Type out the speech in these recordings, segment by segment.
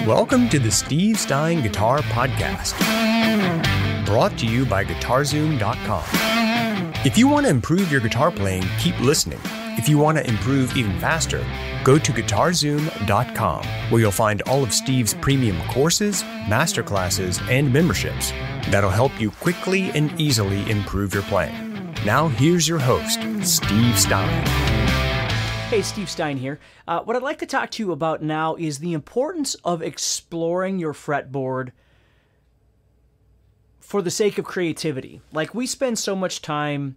Welcome to the Steve Stine Guitar Podcast, brought to you by GuitarZoom.com. If you want to improve your guitar playing, keep listening. If you want to improve even faster, go to GuitarZoom.com, where you'll find all of Steve's premium courses, masterclasses, and memberships that'll help you quickly and easily improve your playing. Now here's your host, Steve Stine. Hey, Steve Stine here. What I'd like to talk to you about now is the importance of exploring your fretboard for the sake of creativity. Like, we spend so much time,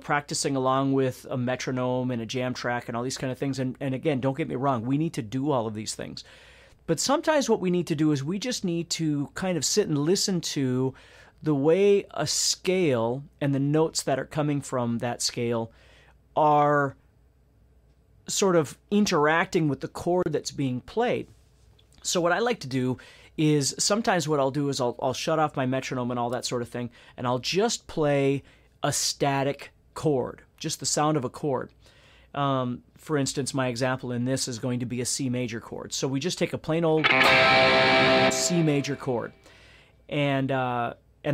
practicing along with a metronome and a jam track and all these kind of things. And again, don't get me wrong, we need to do all of these things. But sometimes what we need to do is we just need to kind of sit and listen to the way a scale and the notes that are coming from that scale are sort of interacting with the chord that's being played. So what I like to do is sometimes what I'll do is I'll shut off my metronome and all that sort of thing, and I'll just play a static chord, just the sound of a chord. For instance, my example in this is going to be a C major chord. So we just take a plain old C major chord, and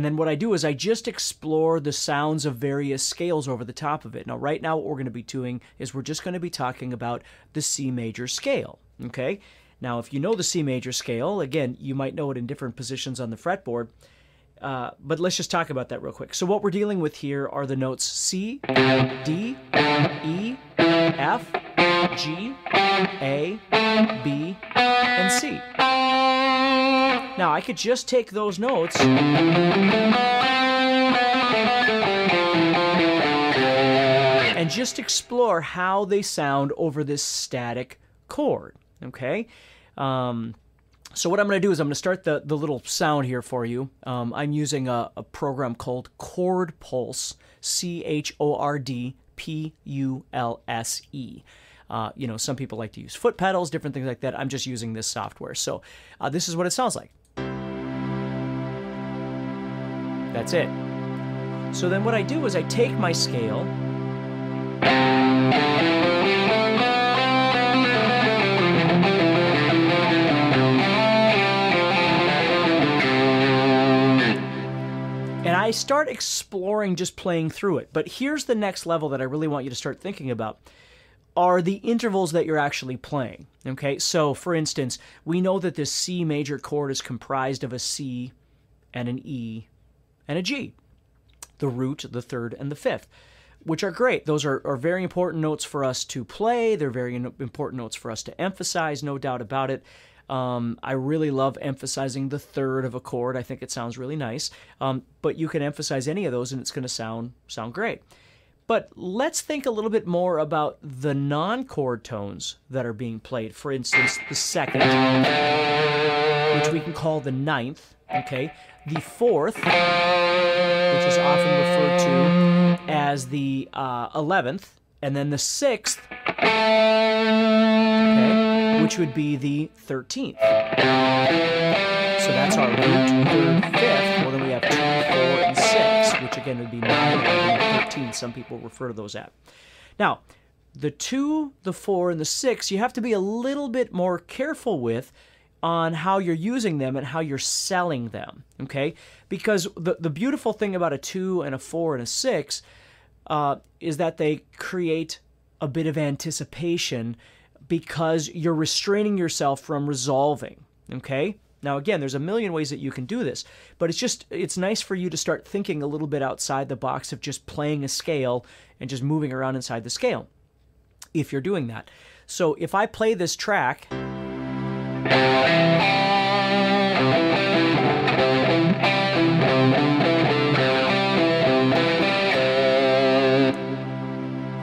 then what I do is I just explore the sounds of various scales over the top of it. Now, right now, what we're going to be doing is we're just going to be talking about the C major scale, okay? Now, if you know the C major scale, again, you might know it in different positions on the fretboard, but let's just talk about that real quick. So what we're dealing with here are the notes C, D, E, F, G, A, B, and C. Now, I could just take those notes and just explore how they sound over this static chord, okay? So what I'm going to do is I'm going to start the little sound here for you. I'm using a program called Chord Pulse, ChordPulse. Some people like to use foot pedals, different things like that. I'm just using this software. So this is what it sounds like. That's it. So then what I do is I take my scale and I start exploring just playing through it. But here's the next level that I really want you to start thinking about, are the intervals that you're actually playing. Okay, so for instance, we know that this C major chord is comprised of a C and an E and a G, the root, the third, and the fifth, which are great. Those are very important notes for us to play. They're very important notes for us to emphasize, no doubt about it. I really love emphasizing the third of a chord. I think it sounds really nice. But you can emphasize any of those and it's going to sound great. But let's think a little bit more about the non-chord tones that are being played. For instance, the second, which we can call the ninth, okay? The fourth, which is often referred to as the 11th, and then the sixth, okay, which would be the 13th. So that's our root, third, fifth. Well, then we have 2, 4, and 6, which again would be 9, 11, and 13. Some people refer to those at. Now, the 2, the 4, and the 6, you have to be a little bit more careful with on how you're using them and how you're selling them, okay? Because the beautiful thing about a 2 and a 4 and a 6 is that they create a bit of anticipation because you're restraining yourself from resolving, okay? Now, again, there's a million ways that you can do this, but it's nice for you to start thinking a little bit outside the box of just playing a scale and just moving around inside the scale, if you're doing that. So if I play this track,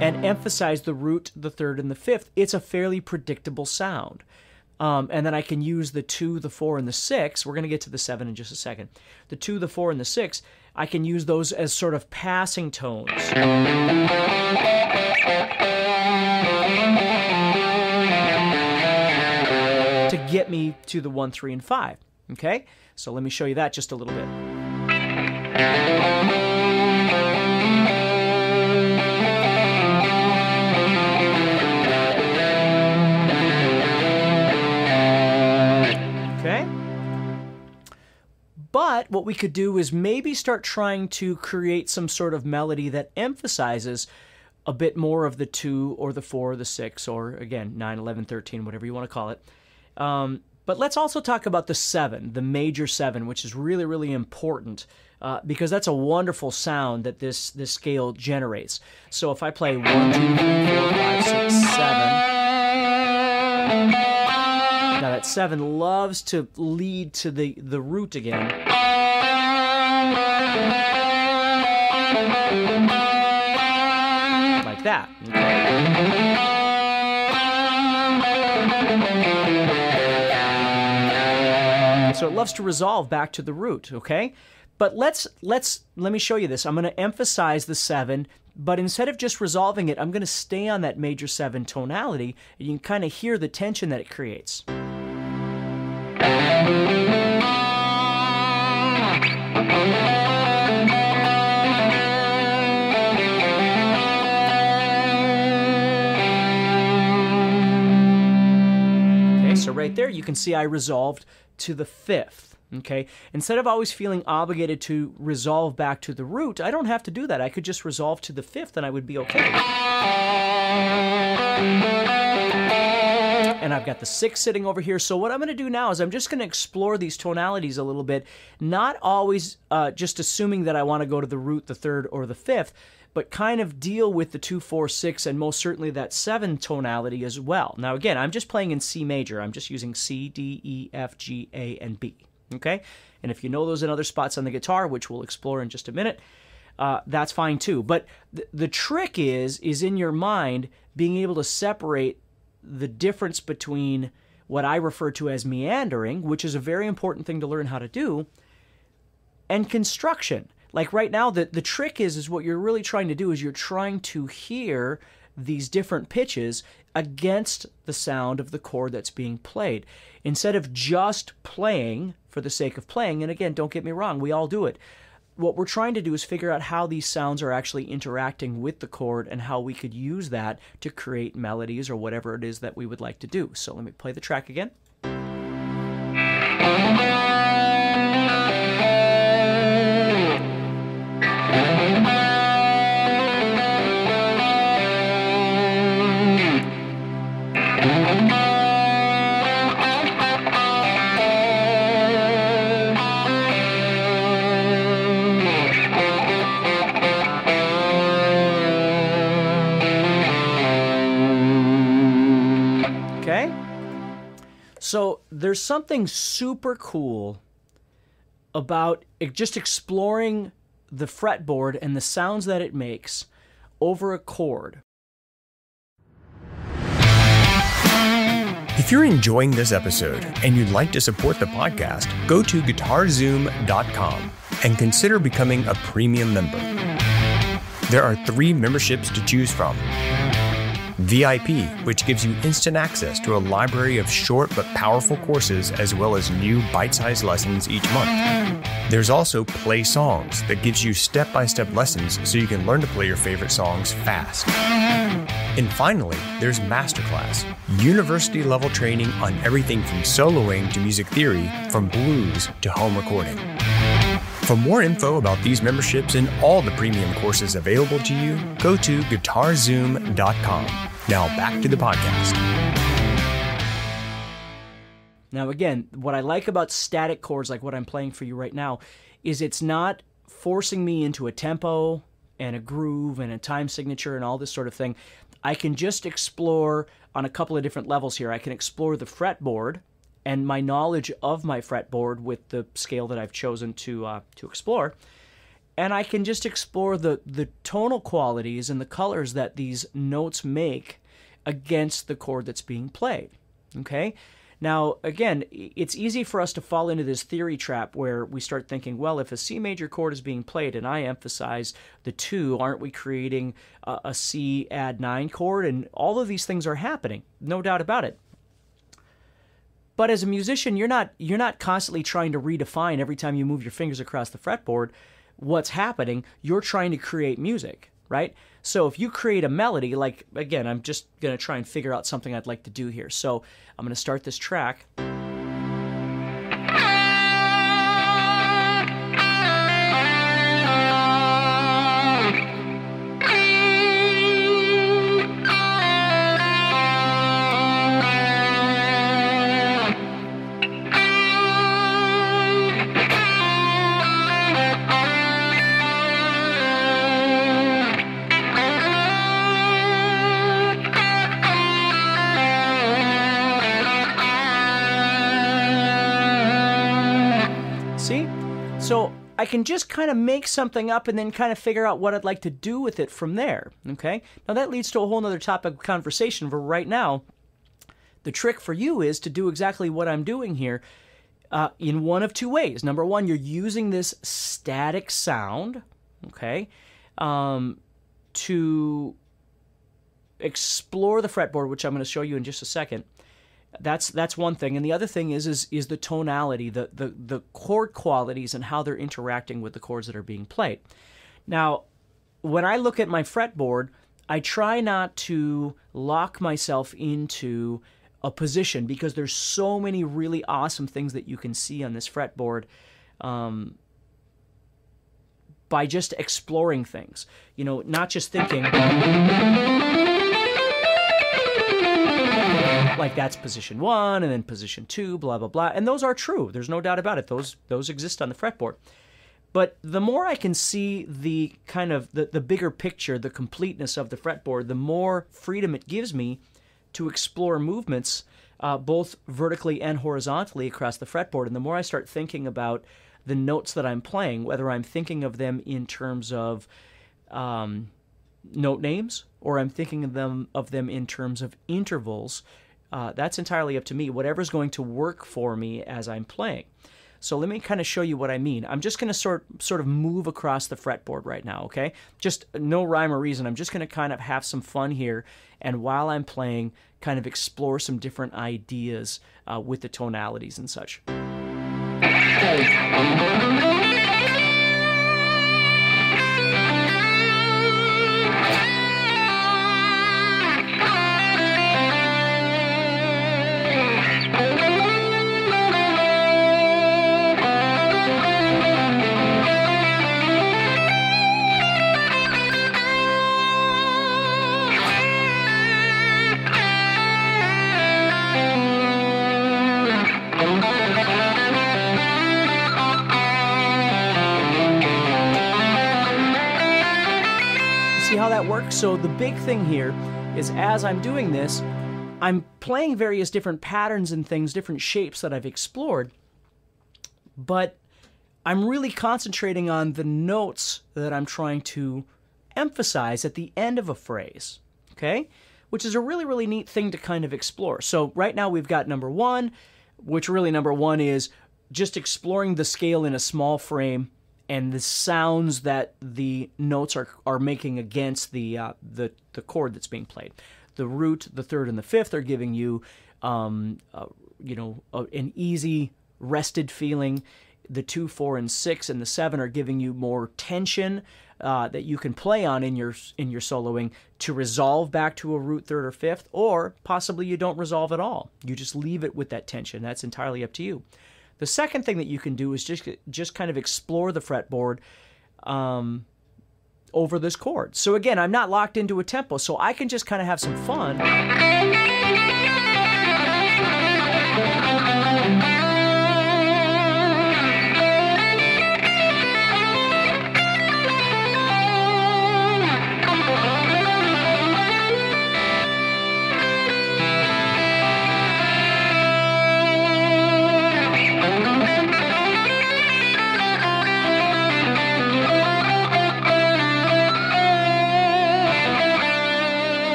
and emphasize the root, the third, and the fifth, it's a fairly predictable sound. And then I can use the 2, the 4, and the 6. We're going to get to the 7 in just a second. The 2, the 4, and the 6, I can use those as sort of passing tones. To get me to the 1, 3, and 5. Okay? So let me show you that just a little bit. But what we could do is maybe start trying to create some sort of melody that emphasizes a bit more of the 2 or the 4 or the 6 or, again, 9, 11, 13, whatever you want to call it. But let's also talk about the 7, the major 7, which is really, really important because that's a wonderful sound that this scale generates. So if I play 1, 2, 3, 4, 5, 6, 7... Now that 7 loves to lead to the root again. Like that. Okay? So it loves to resolve back to the root, okay? But let me show you this. I'm going to emphasize the 7, but instead of just resolving it, I'm going to stay on that major 7 tonality, and you can kind of hear the tension that it creates. Okay, so right there you can see I resolved to the 5th. Okay, instead of always feeling obligated to resolve back to the root, I don't have to do that. I could just resolve to the 5th and I would be okay. And I've got the 6 sitting over here. So what I'm going to do now is I'm just going to explore these tonalities a little bit, not always just assuming that I want to go to the root, the 3rd, or the 5th, but kind of deal with the 2, 4, 6, and most certainly that 7 tonality as well. Now again, I'm just playing in C major. I'm just using C, D, E, F, G, A, and B. Okay? And if you know those in other spots on the guitar, which we'll explore in just a minute, that's fine too. But the trick is in your mind being able to separate the difference between what I refer to as meandering, which is a very important thing to learn how to do, and construction. Like right now, the trick is what you're really trying to do is you're trying to hear these different pitches against the sound of the chord that's being played. Instead of just playing for the sake of playing, and again, don't get me wrong, we all do it. What we're trying to do is figure out how these sounds are actually interacting with the chord and how we could use that to create melodies or whatever it is that we would like to do. So let me play the track again. So there's something super cool about just exploring the fretboard and the sounds that it makes over a chord. If you're enjoying this episode and you'd like to support the podcast, go to GuitarZoom.com and consider becoming a premium member. There are 3 memberships to choose from. VIP, which gives you instant access to a library of short but powerful courses as well as new bite-sized lessons each month. There's also Play Songs that gives you step-by-step lessons so you can learn to play your favorite songs fast. And finally, there's Masterclass, university-level training on everything from soloing to music theory, from blues to home recording. For more info about these memberships and all the premium courses available to you, go to GuitarZoom.com. Now back to the podcast. Now again, what I like about static chords like what I'm playing for you right now is it's not forcing me into a tempo and a groove and a time signature and all this sort of thing. I can just explore on a couple of different levels here. I can explore the fretboard and my knowledge of my fretboard with the scale that I've chosen to explore. And I can just explore the tonal qualities and the colors that these notes make against the chord that's being played. Okay? Now, again, it's easy for us to fall into this theory trap where we start thinking, well, if a C major chord is being played and I emphasize the 2, aren't we creating a C add 9 chord? And all of these things are happening, no doubt about it. But as a musician, you're not constantly trying to redefine every time you move your fingers across the fretboard what's happening. You're trying to create music, right? So if you create a melody, like, again, I'm just going to try and figure out something I'd like to do here. So I'm going to start this track. I can just kind of make something up and then kind of figure out what I'd like to do with it from there, okay? Now that leads to a whole other topic of conversation, but right now, the trick for you is to do exactly what I'm doing here in one of two ways. Number one, you're using this static sound, okay, to explore the fretboard, which I'm going to show you in just a second. That's one thing, and the other thing is the tonality, the chord qualities, and how they're interacting with the chords that are being played. Now, when I look at my fretboard, I try not to lock myself into a position because there's so many really awesome things that you can see on this fretboard by just exploring things. You know, not just thinking like that's position 1 and then position 2, blah, blah, blah. And those are true. There's no doubt about it. Those exist on the fretboard. But the more I can see the kind of the bigger picture, the completeness of the fretboard, the more freedom it gives me to explore movements both vertically and horizontally across the fretboard. And the more I start thinking about the notes that I'm playing, whether I'm thinking of them in terms of note names or I'm thinking of them in terms of intervals, that's entirely up to me. Whatever's going to work for me as I'm playing. So let me kind of show you what I mean. I'm just going to sort of move across the fretboard right now, okay? Just no rhyme or reason. I'm just going to kind of have some fun here, and while I'm playing, kind of explore some different ideas with the tonalities and such. How that works? So the big thing here is as I'm doing this, I'm playing various different patterns and things, different shapes that I've explored, but I'm really concentrating on the notes that I'm trying to emphasize at the end of a phrase, okay? Which is a really, really neat thing to kind of explore. So right now we've got number 1, which really number 1 is just exploring the scale in a small frame and the sounds that the notes are making against the chord that's being played. The root, the third, and the fifth are giving you, an easy, rested feeling. The 2, 4, and 6, and the 7 are giving you more tension that you can play on in your soloing to resolve back to a root, third, or fifth, or possibly you don't resolve at all. You just leave it with that tension. That's entirely up to you. The second thing that you can do is just kind of explore the fretboard over this chord. So again, I'm not locked into a tempo, so I can just kind of have some fun.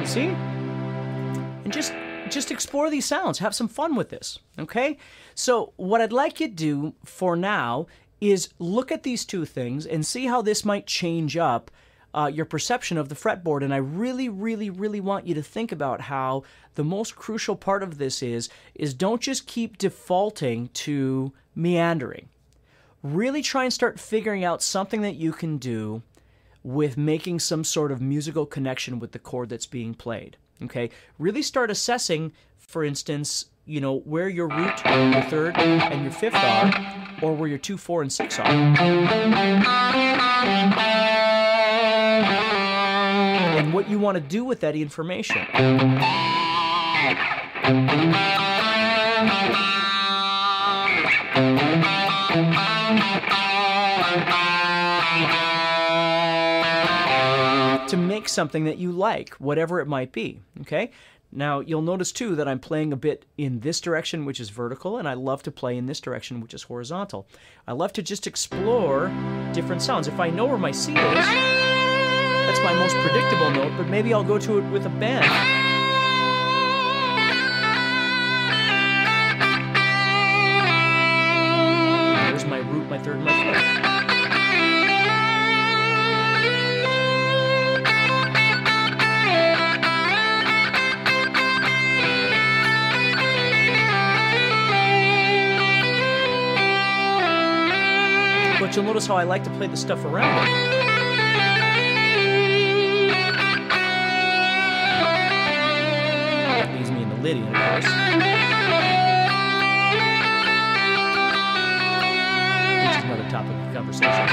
See? And just explore these sounds. Have some fun with this, okay? So what I'd like you to do for now is look at these two things and see how this might change up your perception of the fretboard. And I really, really, really want you to think about how the most crucial part of this is don't just keep defaulting to meandering. Really try and start figuring out something that you can do with making some sort of musical connection with the chord that's being played, okay? Really start assessing, for instance, where your root, your third, and your fifth are, or where your 2, 4, and 6 are. And what you want to do with that information. to make something that you like, whatever it might be, okay? Now, you'll notice, too, that I'm playing a bit in this direction, which is vertical, and I love to play in this direction, which is horizontal. I love to just explore different sounds. If I know where my C is, that's my most predictable note, but maybe I'll go to it with a bend. There's my root, my third, and my fifth. But you'll notice how I like to play the stuff around it. That leaves me in the Lydian, of course. Which is another topic of conversation.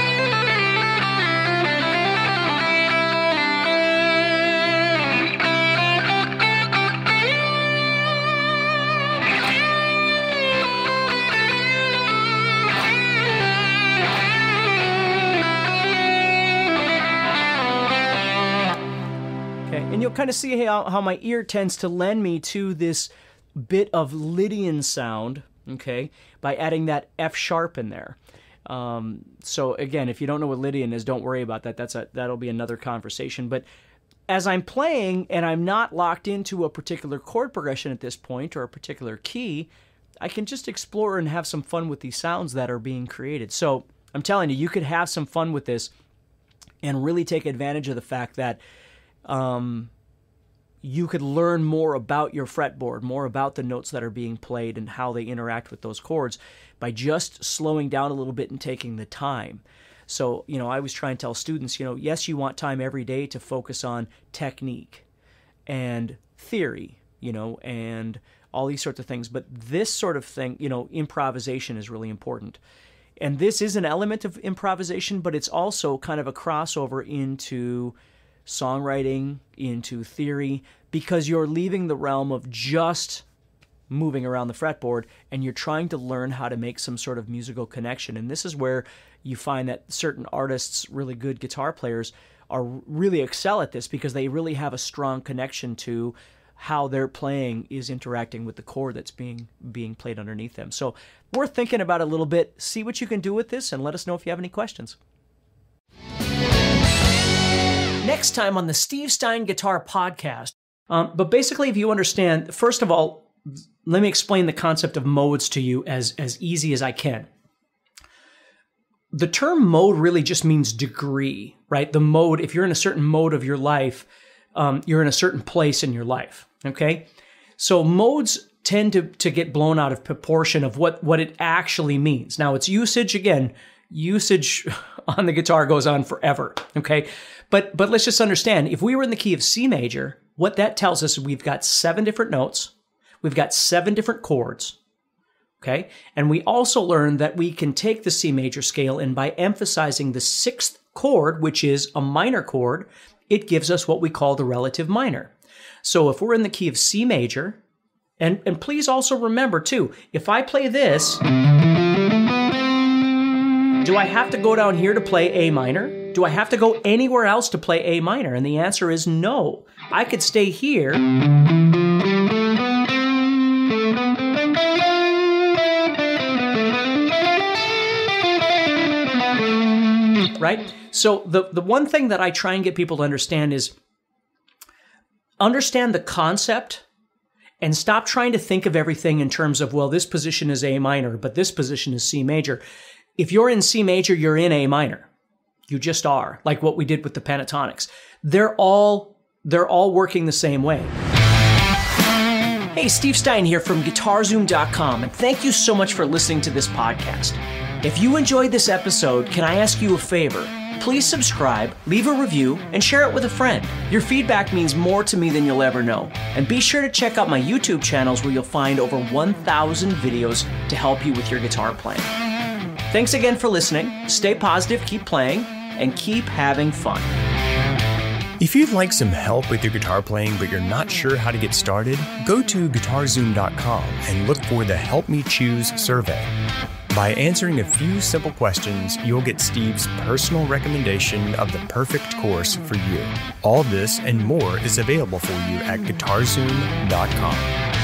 And you'll kind of see how my ear tends to lend me to this bit of Lydian sound, okay, by adding that F sharp in there. So again, if you don't know what Lydian is, don't worry about that. That'll be another conversation. But as I'm playing and I'm not locked into a particular chord progression at this point or a particular key, I can just explore and have some fun with these sounds that are being created. So I'm telling you, you could have some fun with this and really take advantage of the fact that you could learn more about your fretboard, more about the notes that are being played and how they interact with those chords by just slowing down a little bit and taking the time. So, I always try and tell students, yes, you want time every day to focus on technique and theory, and all these sorts of things. But this sort of thing, improvisation is really important. And this is an element of improvisation, but it's also kind of a crossover into songwriting, into theory, because you're leaving the realm of just moving around the fretboard and you're trying to learn how to make some sort of musical connection. And this is where you find that certain artists, really good guitar players, are really excel at this because they really have a strong connection to how their playing is interacting with the chord that's being played underneath them. So worth thinking about a little bit. See what you can do with this and let us know if you have any questions. Next time on the Steve Stine Guitar Podcast. But basically, if you understand, first of all, let me explain the concept of modes to you as easy as I can. The term mode really just means degree, right? The mode, if you're in a certain mode of your life, you're in a certain place in your life, okay? So modes tend to get blown out of proportion of what it actually means. Now, it's usage, again, usage on the guitar goes on forever, okay? But let's just understand, if we were in the key of C major, what that tells us is we've got 7 different notes, we've got 7 different chords, okay? And we also learned that we can take the C major scale and by emphasizing the 6th chord, which is a minor chord, it gives us what we call the relative minor. So if we're in the key of C major, and please also remember too, if I play this, do I have to go down here to play A minor? Do I have to go anywhere else to play A minor? And the answer is no. I could stay here. Right? So the one thing that I try and get people to understand is understand the concept and stop trying to think of everything in terms of, well, this position is A minor, but this position is C major. If you're in C major, you're in A minor. You just are, like what we did with the pentatonics. They're all working the same way. Hey, Steve Stine here from GuitarZoom.com, and thank you so much for listening to this podcast. If you enjoyed this episode, can I ask you a favor? Please subscribe, leave a review, and share it with a friend. Your feedback means more to me than you'll ever know. And be sure to check out my YouTube channels where you'll find over 1,000 videos to help you with your guitar playing. Thanks again for listening. Stay positive, keep playing, and keep having fun. If you'd like some help with your guitar playing but you're not sure how to get started, go to GuitarZoom.com and look for the Help Me Choose survey. By answering a few simple questions, you'll get Steve's personal recommendation of the perfect course for you. All this and more is available for you at GuitarZoom.com.